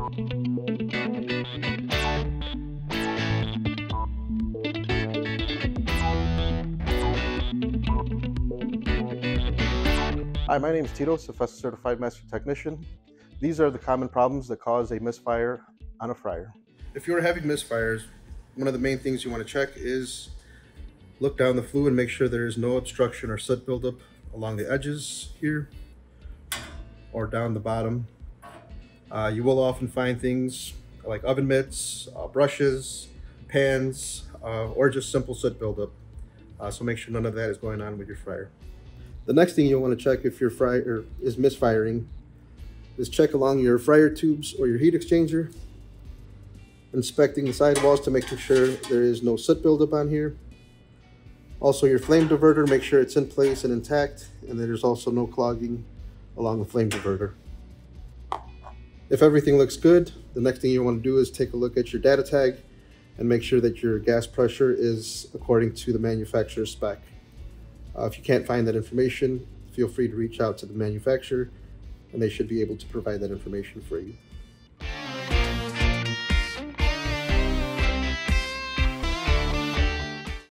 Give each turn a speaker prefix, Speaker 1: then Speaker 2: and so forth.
Speaker 1: Hi, my name is Tito, CFESA Certified Master Technician. These are the common problems that cause a misfire on a fryer. If you're having misfires, one of the main things you want to check is look down the flue and make sure there is no obstruction or soot buildup along the edges here or down the bottom. You will often find things like oven mitts, brushes, pans, or just simple soot buildup. So make sure none of that is going on with your fryer. The next thing you'll want to check if your fryer is misfiring is check along your fryer tubes or your heat exchanger, inspecting the sidewalls to make sure there is no soot buildup on here. Also your flame diverter, make sure it's in place and intact, and there's also no clogging along the flame diverter. If everything looks good, the next thing you want to do is take a look at your data tag and make sure that your gas pressure is according to the manufacturer's spec. If you can't find that information, feel free to reach out to the manufacturer and they should be able to provide that information for you.